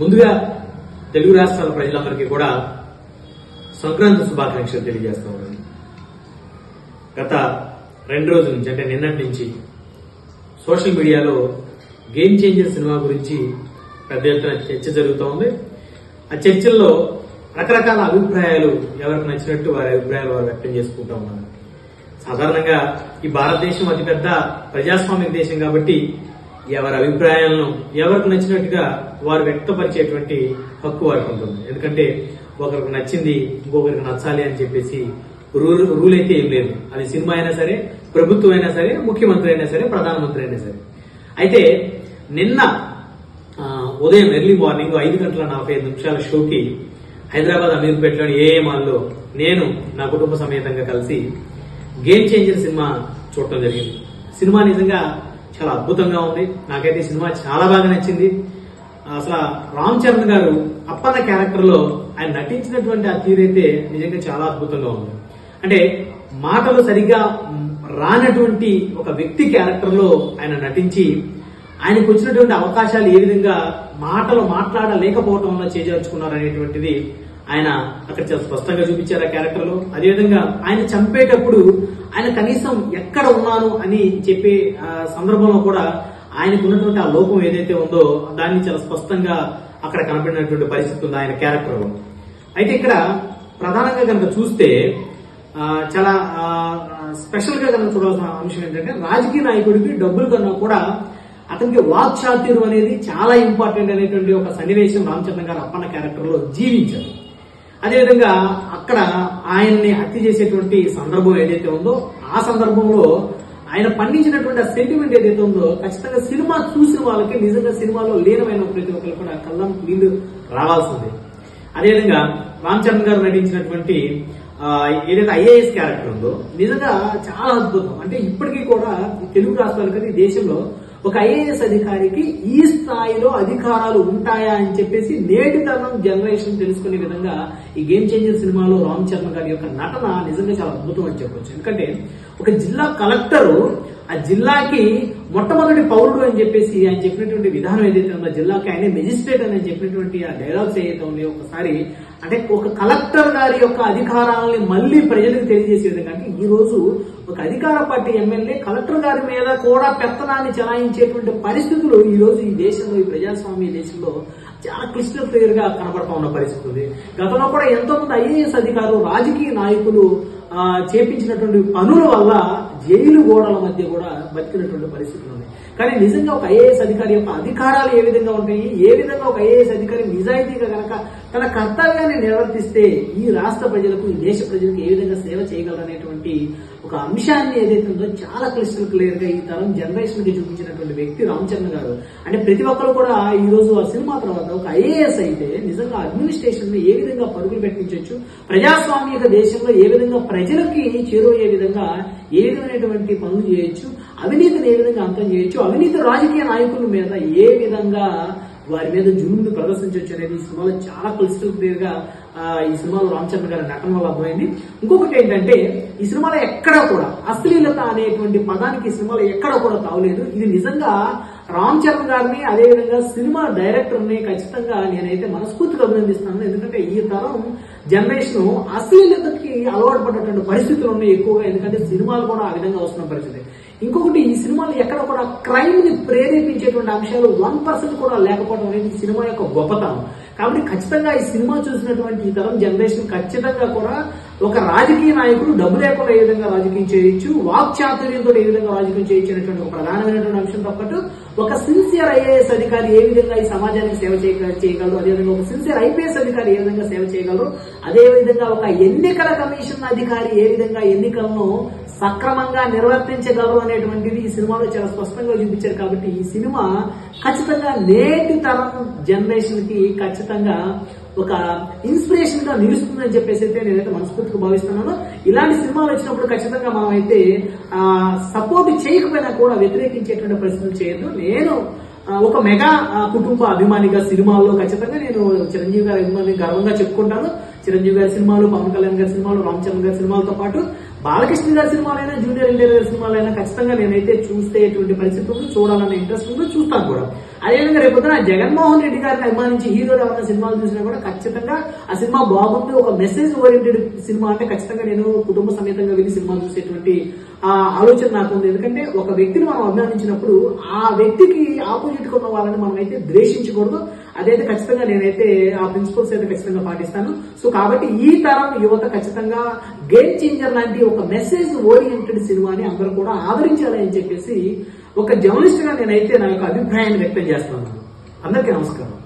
ముందుగా తెలుగు రాష్ట్రాల ప్రజలందరికీ కూడా సంక్రాంతి శుభాకాంక్షలు తెలియజేస్తా ఉన్నాను. గత 2 రోజుల నుంచి అంటే నిన్నటి నుంచి సోషల్ మీడియాలో గేమ్ చేంజర్ సినిమా గురించి పెద్ద ఎత్తున చర్చ జరుగుతూ ఉంది. ఆ చర్చల్లో రకరకాల అభిప్రాయాలు ఎవరికి నచ్చినట్టు వారి అభిప్రాయాలు వారు వ్యక్తం చేసుకుంటూ ఉన్నారు. సాధారణంగా ఈ భారతదేశం అతిపెద్ద ప్రజాస్వామిక దేశం కాబట్టి ఎవరి అభిప్రాయాలను ఎవరికి నచ్చినట్టుగా వారు వ్యక్తపరిచేటువంటి హక్కు వారికి ఉంటుంది. ఎందుకంటే ఒకరికి నచ్చింది ఇంకొకరికి నచ్చాలి అని చెప్పేసి రూల్ అయితే ఏం లేదు. అది సినిమా అయినా సరే, ప్రభుత్వం అయినా సరే, ముఖ్యమంత్రి అయినా సరే, ప్రధానమంత్రి అయినా సరే. అయితే నిన్న ఉదయం ఎర్లీ మార్నింగ్ 5:45 షోకి హైదరాబాద్ అమీర్పేటలోని ఏఏ మాల్లో నేను నా కుటుంబ సమేతంగా కలిసి గేమ్ చేంజర్ సినిమా చూడటం జరిగింది. సినిమా నిజంగా చాలా అద్భుతంగా ఉంది. నాకైతే సినిమా చాలా బాగా నచ్చింది. అసలు రామ్ చరణ్ గారు అప్పన్న క్యారెక్టర్ లో ఆయన నటించినటువంటి ఆ తీరైతే నిజంగా చాలా అద్భుతంగా ఉంది. అంటే మాటలు సరిగ్గా రానటువంటి ఒక వ్యక్తి క్యారెక్టర్ లో ఆయన నటించి ఆయనకు వచ్చినటువంటి అవకాశాలు ఏ విధంగా మాటలు మాట్లాడలేకపోవటం వల్ల చేజార్చుకున్నారు అనేటువంటిది ఆయన అక్కడ చాలా స్పష్టంగా చూపించారు ఆ క్యారెక్టర్ లో. అదేవిధంగా ఆయన చంపేటప్పుడు ఆయన కనీసం ఎక్కడ ఉన్నాను అని చెప్పే సందర్భంలో కూడా ఆయనకు ఉన్నటువంటి ఆ లోపం ఏదైతే ఉందో దాన్ని చాలా స్పష్టంగా అక్కడ కనపడినటువంటి పరిస్థితి ఉంది ఆయన క్యారెక్టర్ లో. అయితే ఇక్కడ ప్రధానంగా కనుక చూస్తే చాలా స్పెషల్ గా కనుక చూడాల్సిన అంశం ఏంటంటే రాజకీయ నాయకుడికి డబ్బులు కన్నా కూడా అతనికి వాక్చాతుర్యం అనేది చాలా ఇంపార్టెంట్ అనేటువంటి ఒక సన్నివేశం రామచంద్ర గారు అప్పన్న క్యారెక్టర్ లో జీవించారు. అదేవిధంగా అక్కడ ఆయన్ని హత్య చేసేటువంటి సందర్భం ఏదైతే ఉందో ఆ సందర్భంలో ఆయన పండించినటువంటి ఆ సెంటిమెంట్ ఏదైతే ఉందో ఖచ్చితంగా సినిమా చూసిన వాళ్ళకి నిజంగా సినిమాలో లీనమైన ప్రతి ఒక్కరు కూడా కళ్ళం నీళ్లు రావాల్సిందే. అదేవిధంగా రామ్ చరణ్ గారు నటించినటువంటి ఏదైతే ఐఏఎస్ క్యారెక్టర్ ఉందో నిజంగా చాలా అద్భుతం. అంటే ఇప్పటికీ కూడా తెలుగు రాష్ట్రాలు కదా ఈ దేశంలో ఒక ఐఏఎస్ అధికారికి ఈ స్థాయిలో అధికారాలు ఉంటాయా అని చెప్పేసి నేటి తరం జనరేషన్ తెలుసుకునే విధంగా ఈ గేమ్ చేంజర్ సినిమాలో రామ్ చరణ్ గారి యొక్క నటన నిజంగా చాలా అద్భుతం అని చెప్పొచ్చు. ఎందుకంటే ఒక జిల్లా కలెక్టరు ఆ జిల్లాకి మొట్టమొదటి పౌరుడు అని చెప్పేసి ఆయన చెప్పినటువంటి విధానం ఏదైతే ఉందో జిల్లాకి ఆయనే మెజిస్ట్రేట్ అని చెప్పినటువంటి ఆ డైలాగ్స్ ఏదైతే ఉన్నాయో ఒకసారి అంటే ఒక కలెక్టర్ గారి యొక్క అధికారాలని మళ్లీ ప్రజలకు తెలియజేసే విధంగా అంటే ఈ రోజు ఒక అధికార పార్టీ ఎమ్మెల్యే కలెక్టర్ గారి మీద కూడా పెత్తనాన్ని చెలాయించేటువంటి పరిస్థితులు ఈ రోజు ఈ దేశంలో ఈ ప్రజాస్వామ్య దేశంలో చాలా క్లిస్టర్ క్లియర్ గా కనబడతా ఉన్న పరిస్థితి ఉంది. గతంలో కూడా ఎంతో మంది ఐఏఎస్ అధికారులు రాజకీయ నాయకులు చేపించినటువంటి పనుల వల్ల జైలు గోడల మధ్య కూడా బతికినటువంటి పరిస్థితులు ఉన్నాయి. కానీ నిజంగా ఒక ఐఏఎస్ అధికారి యొక్క అధికారాలు ఏ విధంగా ఉంటాయి, ఏ విధంగా ఒక ఐఏఎస్ అధికారి నిజాయితీగా కనుక తన కర్తవ్యాన్ని నిర్వర్తిస్తే ఈ రాష్ట్ర ప్రజలకు ఈ దేశ ప్రజలకు ఏ విధంగా సేవ చేయగలరనేటువంటి ఒక అంశాన్ని ఏదైతే ఉందో చాలా క్లిస్టర్ క్లియర్ గా ఈ తరం జనరేషన్ కి చూపించినటువంటి వ్యక్తి రామ్ చరణ్ గారు. అంటే ప్రతి ఒక్కరు కూడా ఈ రోజు ఆ సినిమా తర్వాత ఒక ఐఏఎస్ అయితే నిజంగా అడ్మినిస్ట్రేషన్ ఏ విధంగా పరుగులు పెట్టించవచ్చు, ప్రజాస్వామిక దేశంలో ఏ విధంగా ప్రజలకి చేరువయ్యే విధంగా ఏ విధమైనటువంటి పనులు చేయొచ్చు, అవినీతిని ఏ విధంగా అంతం చేయొచ్చు, అవినీతి రాజకీయ నాయకుల మీద ఏ విధంగా వారి మీద జులుమును ప్రదర్శించవచ్చు అనేది ఈ సినిమాలో చాలా క్లిస్టర్ క్లియర్ గా ఈ సినిమాలో రామ్ చరణ్ గారి నటన వల్ల అర్థమైంది. ఇంకొకటి ఏంటంటే ఈ సినిమాలో ఎక్కడా కూడా అశ్లీలత అనేటువంటి పదానికి ఈ సినిమాలో ఎక్కడా కూడా తావలేదు. ఇది నిజంగా రామ్ చరణ్ గారిని అదేవిధంగా సినిమా డైరెక్టర్ ని ఖచ్చితంగా నేనైతే మనస్ఫూర్తిగా అభినందిస్తాను. ఎందుకంటే ఈ తరం జనరేషన్ అశ్లీలతకి అలవాటు పడ్డటువంటి పరిస్థితులు ఉన్నాయి ఎక్కువగా. ఎందుకంటే సినిమాలు కూడా ఆ విధంగా వస్తున్న పరిస్థితి. ఇంకొకటి ఈ సినిమాలో ఎక్కడ కూడా క్రైమ్ ని ప్రేరేపించేటువంటి అంశాలు 1% కూడా లేకపోవడం అనేది ఈ సినిమా యొక్క గొప్పతనం. కాబట్టి ఖచ్చితంగా ఈ సినిమా చూసినటువంటి ఈ తరం జనరేషన్ ఖచ్చితంగా కూడా ఒక రాజకీయ నాయకుడు డబ్బు లేకుండా ఏ విధంగా రాజకీయం చేయొచ్చు, వాక్చాతుర్యంతో ఏ విధంగా రాజకీయం చేయొచ్చు అనేటువంటి ఒక ప్రధానమైనటువంటి అంశంతో పాటు ఒక సిన్సియర్ ఐఏఎస్ అధికారి ఏ విధంగా ఈ సమాజానికి సేవ చేయగలరు, అదేవిధంగా ఒక సిన్సియర్ ఐపీఎస్ అధికారి ఏ విధంగా సేవ చేయగలరు, అదేవిధంగా ఒక ఎన్నికల కమిషన్ అధికారి ఏ విధంగా ఎన్నికలను సక్రమంగా నిర్వర్తించగలరు అనేటువంటిది ఈ సినిమాలో చాలా స్పష్టంగా చూపించారు. కాబట్టి ఈ సినిమా ఖచ్చితంగా నేటి తరం జనరేషన్ కి ఖచ్చితంగా ఒక ఇన్స్పిరేషన్ గా నిలుస్తుందని చెప్పేసి అయితే నేనైతే మనస్ఫూర్తిగా భావిస్తున్నాను. ఇలాంటి సినిమాలు వచ్చినప్పుడు ఖచ్చితంగా మనం అయితే సపోర్ట్ చేయకపోయినా కూడా వ్యతిరేకించేటువంటి పరిస్థితులు చేయొద్దు. నేను ఒక మెగా కుటుంబ అభిమానిగా సినిమాల్లో ఖచ్చితంగా నేను చిరంజీవి గారి అభిమాని గర్వంగా చెప్పుకుంటాను. చిరంజీవి గారి సినిమాలు, పవన్ కళ్యాణ్ గారి సినిమాలు, రామ్ చరణ్ గారి సినిమాలతో పాటు బాలకృష్ణ గారి సినిమాలైనా జూనియర్ ఎన్టీఆర్ గారి సినిమాలైనా ఖచ్చితంగా నేనైతే చూసేటువంటి పరిస్థితి ఉంది, చూడాలన్న ఇంట్రెస్ట్ ఉందో చూస్తాను కూడా. అదేవిధంగా రేపొద్దున జగన్మోహన్ రెడ్డి గారిని అభిమానించి హీరోలు ఎవరైనా సినిమాలు చూసినా కూడా ఖచ్చితంగా ఆ సినిమా బాగుంది, ఒక మెసేజ్ ఓరియంటెడ్ సినిమా అంటే ఖచ్చితంగా నేను కుటుంబ సమేతంగా వెళ్ళి సినిమాలు చూసేటువంటి ఆ ఆలోచన నాకు ఉంది. ఎందుకంటే ఒక వ్యక్తిని మనం అభిమానించినప్పుడు ఆ వ్యక్తికి ఆపోజిట్ గా ఉన్న వాళ్ళని మనం అయితే ద్వేషించకూడదు. అదైతే ఖచ్చితంగా నేనైతే ఆ ప్రిన్సిపల్స్ అయితే ఖచ్చితంగా పాటిస్తాను. సో కాబట్టి ఈ తరం యువత ఖచ్చితంగా గేమ్ చేంజర్ లాంటి ఒక మెసేజ్ ఓరియంటెడ్ సినిమాని అందరూ కూడా ఆదరించాలి అని చెప్పేసి ఒక జర్నలిస్ట్ గా నేనైతే నా యొక్క అభిప్రాయాన్ని వ్యక్తం చేస్తున్నాను. అందరికీ నమస్కారం.